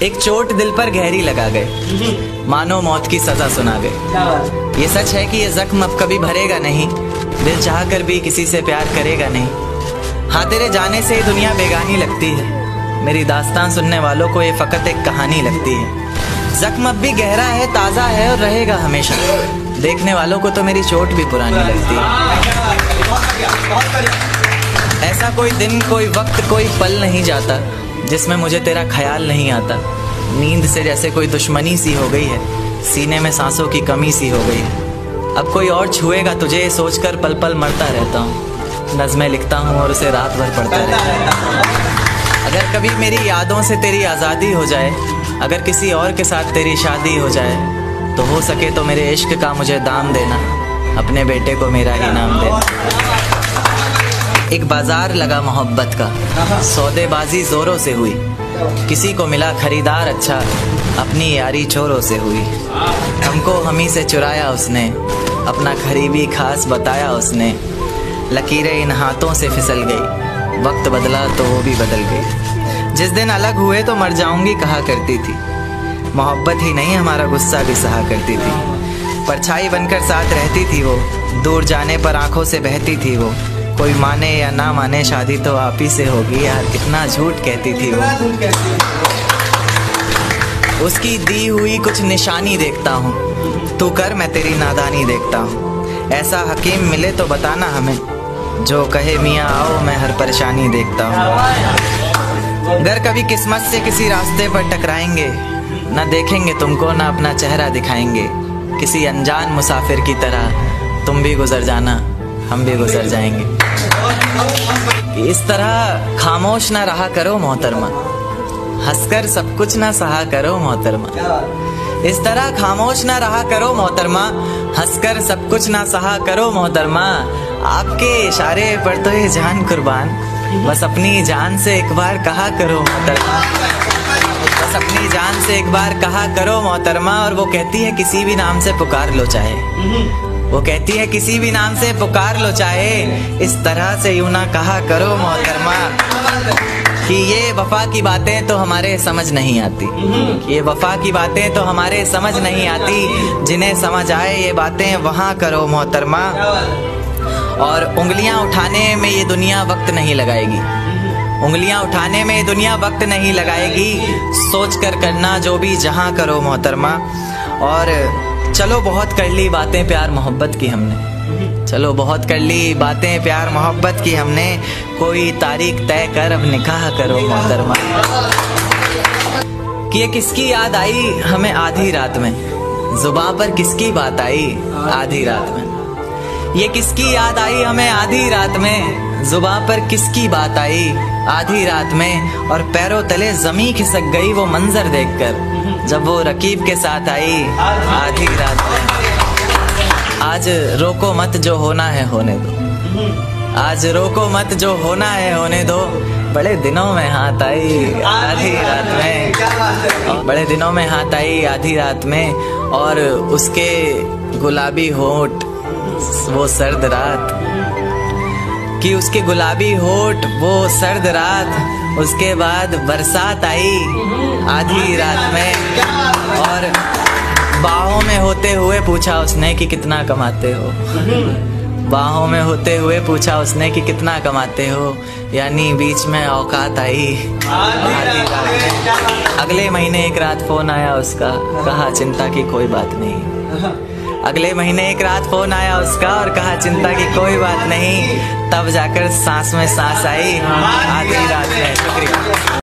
एक चोट दिल पर गहरी लगा गए, मानो मौत की सजा सुना गए। ये सच है कि ये जख्म अब कभी भरेगा नहीं, दिल चाह कर भी किसी से प्यार करेगा नहीं। हाँ, तेरे जाने से ये दुनिया बेगानी लगती है, मेरी दास्तान सुनने वालों को ये फकत एक कहानी लगती है। जख्म अब भी गहरा है, ताज़ा है और रहेगा हमेशा, देखने वालों को तो मेरी चोट भी पुरानी लगती है। ऐसा कोई दिन, कोई वक्त, कोई पल नहीं जाता जिसमें मुझे तेरा ख्याल नहीं आता। नींद से जैसे कोई दुश्मनी सी हो गई है, सीने में सांसों की कमी सी हो गई है। अब कोई और छुएगा तुझे सोचकर पल पल मरता रहता हूँ, नज़में लिखता हूँ और उसे रात भर पढ़ता रहता हूँ। अगर कभी मेरी यादों से तेरी आज़ादी हो जाए, अगर किसी और के साथ तेरी शादी हो जाए, तो हो सके तो मेरे इश्क का मुझे दाम देना, अपने बेटे को मेरा ही नाम देना। एक बाजार लगा मोहब्बत का, सौदेबाजी जोरों से हुई, किसी को मिला खरीदार अच्छा, अपनी यारी चोरों से हुई। हमको हमी से चुराया उसने, अपना करीबी खास बताया उसने। लकीरें इन हाथों से फिसल गई, वक्त बदला तो वो भी बदल गई। जिस दिन अलग हुए तो मर जाऊंगी कहा करती थी, मोहब्बत ही नहीं हमारा गुस्सा भी सहा करती थी। परछाई बनकर साथ रहती थी वो, दूर जाने पर आंखों से बहती थी वो। कोई माने या ना माने शादी तो आप ही से होगी यार, कितना झूठ कहती थी वो। उसकी दी हुई कुछ निशानी देखता हूँ, तू कर मैं तेरी नादानी देखता हूँ। ऐसा हकीम मिले तो बताना हमें, जो कहे मियाँ आओ मैं हर परेशानी देखता हूँ। अगर कभी किस्मत से किसी रास्ते पर टकराएंगे, ना देखेंगे तुमको ना अपना चेहरा दिखाएंगे। किसी अनजान मुसाफिर की तरह तुम भी गुजर जाना, हम भी गुजर जाएंगे। इस तरह खामोश ना रहा करो मोहतरमा, हंसकर सब कुछ ना सहा करो मोहतरमा। इस तरह खामोश ना रहा करो मोहतरमा, हंसकर सब कुछ ना सहा करो मोहतरमा। आपके इशारे पर तो ये जान कुर्बान, बस अपनी जान से एक बार कहा करो मोहतरमा, बस अपनी जान से एक बार कहा करो मोहतरमा। और वो कहती है किसी भी नाम से पुकार लो चाहे, वो कहती है किसी भी नाम से पुकार लो चाहे, इस तरह से यूं ना कहा करो मोहतरमा कि ये वफा की बातें तो हमारे समझ नहीं आती, ये वफा की बातें तो हमारे समझ नहीं आती। जिन्हें समझ आए ये बातें वहाँ करो मोहतरमा। और उंगलियां उठाने में ये दुनिया वक्त नहीं लगाएगी, उंगलियां उठाने में ये दुनिया वक्त नहीं लगाएगी। सोच कर करना जो भी जहाँ करो मोहतरमा। और चलो बहुत कर ली बातें प्यार मोहब्बत की हमने, चलो बहुत कर ली बातें प्यार मोहब्बत की हमने। कोई तारीख तय कर अब निकाह करो मोहतरमा। कि ये किसकी याद आई हमें आधी रात में, जुबां पर किसकी बात आई आधी रात में। ये किसकी याद आई हमें आधी रात में, जुबां पर किसकी बात आई आधी रात में। और पैरों तले जमी खिसक गई वो मंजर देखकर, जब वो रकीब के साथ आई आधी रात में। आज रोको मत जो होना है होने दो, आज रोको मत जो होना है होने दो। बड़े दिनों में हाथ आई आधी रात में, बड़े दिनों में हाथ आई आधी रात में। और उसके गुलाबी होंठ वो सर्द रात, कि उसके गुलाबी होठ वो सर्द रात। उसके बाद बरसात आई आधी रात में, और बाहों में होते हुए पूछा उसने कि कितना कमाते हो, बाहों में होते हुए पूछा उसने कि कितना कमाते हो। यानी बीच में औकात आई आधी रात में। अगले महीने एक रात फोन आया उसका, कहा चिंता की कोई बात नहीं। अगले महीने एक रात फोन आया उसका और कहा चिंता की कोई बात नहीं। तब जाकर सांस में सांस आई आधी रात में। शुक्रिया।